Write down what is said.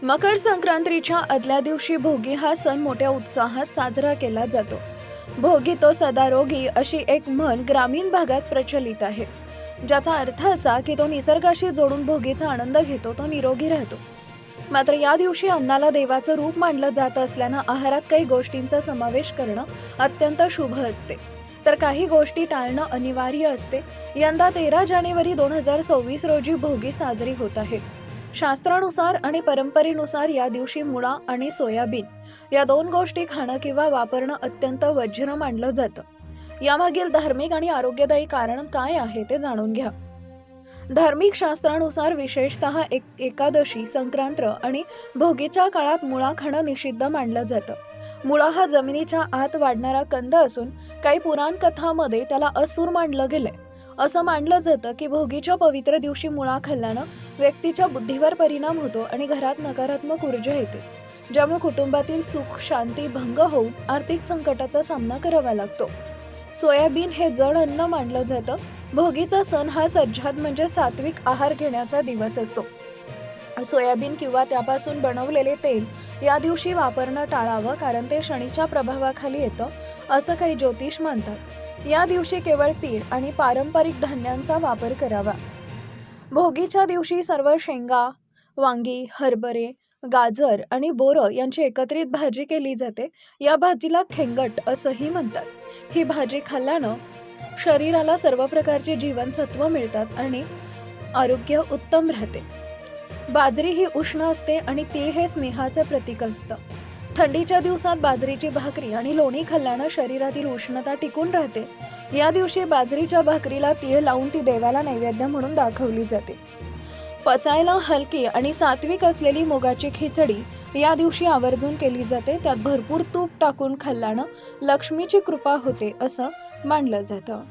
मकर संक्रांतीच्या आदल्या दिवशी भोगी हा सण मोठ्या उत्साहात साजरा केला जातो. भोगी तो सदा रोगी अशी एक म्हण ग्रामीण भागात प्रचलित आहे, ज्याचा अर्थ असा की तो निसर्गाशी जोडून भोगीचा आनंद घेतो, तो निरोगी राहतो. मात्र या दिवशी अन्नाला देवाचं रूप मानलं जात असल्यानं आहारात काही गोष्टींचा समावेश करणं अत्यंत शुभ असते, तर काही गोष्टी टाळणं अनिवार्य असते. यंदा 13 जानेवारी 2026 रोजी भोगी साजरी होत आहे. शास्त्रानुसार आणि परंपरेनुसार या दिवशी मुळा आणि सोयाबीन या दोन गोष्टी खाणं किंवा वापरणं अत्यंत वज्र मानलं जातं. यामागील धार्मिक आणि आरोग्यदायी कारण काय आहे ते जाणून घ्या. धार्मिक शास्त्रानुसार विशेषतः एकादशी, संक्रांत आणि भोगीच्या काळात मुळा खाणं निषिद्ध मानलं जातं. मुळा हा जमिनीच्या आत वाढणारा कंद असून काही पुराण कथांमध्ये त्याला असुर मानलं गेलंय. असं मानलं जातं की भोगीच्या पवित्र दिवशी मुळा खाल्ल्यानं व्यक्तीच्या बुद्धीवर परिणाम होतो आणि घरात नकारात्मक ऊर्जा येते, ज्यामुळे कुटुंबातील सुख शांती भंग होऊन आर्थिक संकटाचा सामना करावा लागतो. सोयाबीन हे जड अन्न मानलं जातं. भोगीचा सण हा सज्जाद म्हणजे सात्विक आहार घेण्याचा दिवस असतो. सोयाबीन किंवा त्यापासून बनवलेले तेल या दिवशी वापरणं टाळावं, कारण ते शनीच्या प्रभावाखाली येतं असं काही ज्योतिष मानतात. या दिवशी केवळ तीळ आणि पारंपरिक धान्यांचा वापर करावा. भोगीच्या दिवशी सर्व शेंगा, वांगी, हरभरे, गाजर आणि बोरं यांची एकत्रित भाजी केली जाते. या भाजीला खेंगट असंही म्हणतात. ही भाजी खाल्ल्यानं शरीराला सर्व प्रकारची जीवनसत्व मिळतात आणि आरोग्य उत्तम राहते. बाजरी ही उष्ण असते आणि तीळ हे स्नेहाचे प्रतीक असतं. थंडीच्या दिवसात बाजरीची भाकरी आणि लोणी खाल्ल्यानं शरीरातील उष्णता टिकून राहते. या दिवशी बाजरीच्या भाकरीला तीळ लावून ती देवाला नैवेद्य म्हणून दाखवली जाते. पचायला हलकी आणि सात्विक असलेली मुगाची खिचडी या दिवशी आवर्जून केली जाते. त्यात भरपूर तूप टाकून खाल्ल्यानं लक्ष्मीची कृपा होते असं मानलं जातं.